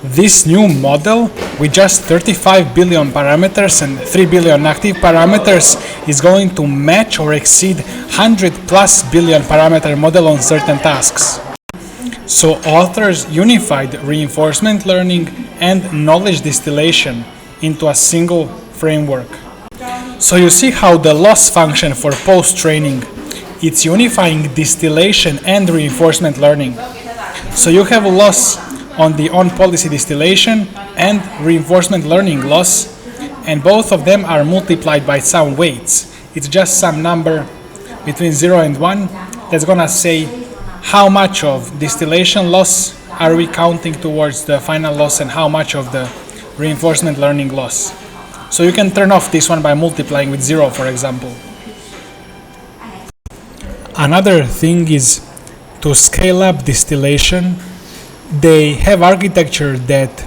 This new model with just 35 billion parameters and 3 billion active parameters is going to match or exceed 100 plus billion parameter model on certain tasks. So authors unified reinforcement learning and knowledge distillation into a single framework. So you see how the loss function for post-training, it's unifying distillation and reinforcement learning. So you have a loss on the on-policy distillation and reinforcement learning loss, and both of them are multiplied by some weights. It's just some number between 0 and 1 that's gonna say how much of distillation loss are we counting towards the final loss and how much of the reinforcement learning loss. So you can turn off this one by multiplying with 0, for example. Another thing is to scale up distillation. They have architecture that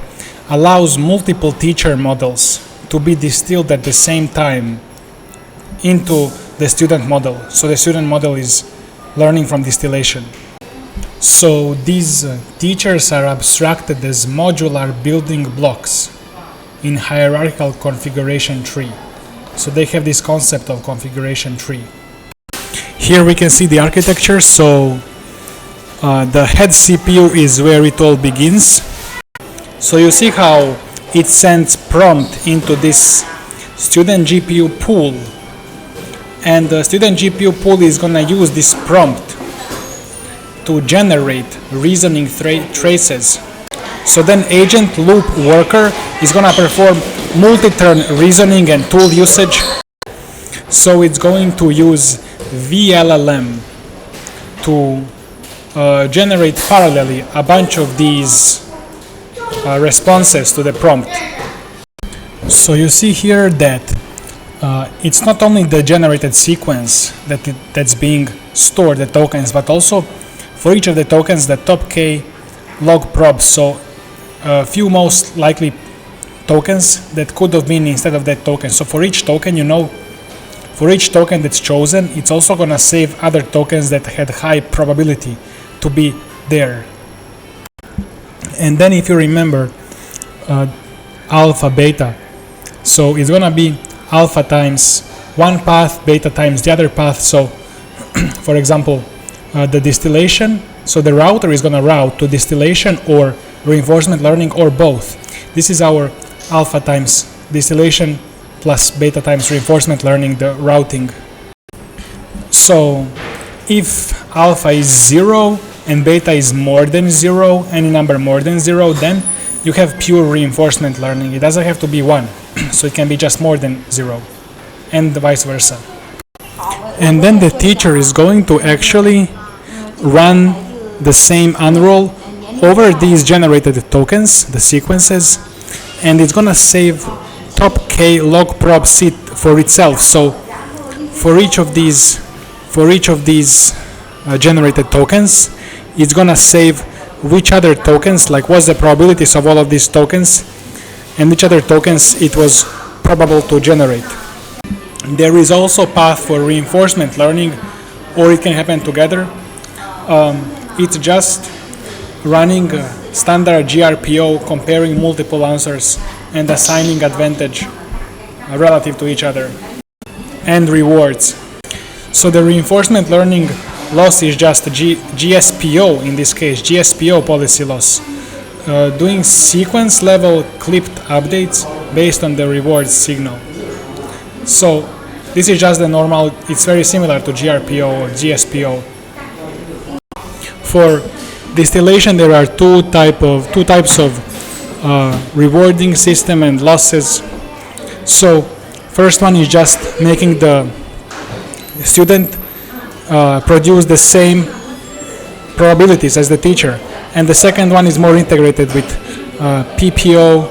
allows multiple teacher models to be distilled at the same time into the student model. So the student model is learning from distillation. So these teachers are abstracted as modular building blocks in hierarchical configuration tree. So they have this concept of configuration tree. Here we can see the architecture. So the head CPU is where it all begins. So you see how it sends prompt into this student GPU pool, and the student GPU pool is gonna use this prompt to generate reasoning traces. So then agent loop worker is gonna perform multi-turn reasoning and tool usage. So it's going to use VLLM to generate parallelly a bunch of these responses to the prompt. So you see here that it's not only the generated sequence that's being stored, the tokens, but also for each of the tokens the top K log probes. So a few most likely tokens that could have been instead of that token. So for each token, for each token that's chosen, it's also gonna save other tokens that had high probability to be there. And then if you remember alpha, beta, so it's gonna be alpha times one path, beta times the other path. So for example, the distillation, so the router is gonna route to distillation or reinforcement learning or both. This is our alpha times distillation plus beta times reinforcement learning, the routing. So if alpha is 0 and beta is more than 0, any number more than 0, then you have pure reinforcement learning. It doesn't have to be 1, so it can be just more than 0, and vice versa. And then the teacher is going to actually run the same unroll over these generated tokens, the sequences, and it's gonna save top K log prob seed for itself. So for each of these generated tokens, it's gonna save which other tokens, like what's the probabilities of all of these tokens, and which other tokens it was probable to generate. There is also path for reinforcement learning, or it can happen together. It's just running standard GRPO, comparing multiple answers and assigning advantage relative to each other, and rewards. So the reinforcement learning loss is just GSPO, in this case, GSPO policy loss, doing sequence level clipped updates based on the rewards signal. So this is just the normal, it's very similar to GRPO or GSPO. For distillation, there are two types of rewarding system and losses. So first one is just making the student produce the same probabilities as the teacher, and the second one is more integrated with PPO,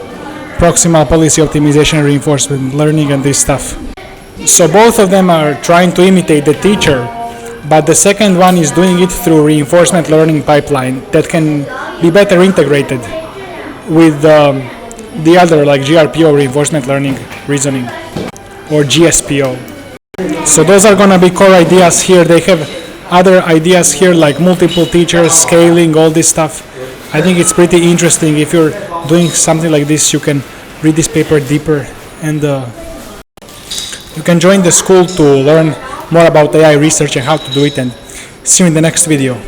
proximal policy optimization, reinforcement learning, and this stuff. So both of them are trying to imitate the teacher, but the second one is doing it through reinforcement learning pipeline that can be better integrated with the other, like GRPO, reinforcement learning reasoning, or GSPO. So those are going to be core ideas here. They have other ideas here like multiple teachers, scaling, all this stuff. I think it's pretty interesting. If you're doing something like this, you can read this paper deeper, and you can join the school to learn more about AI research and how to do it, and see you in the next video.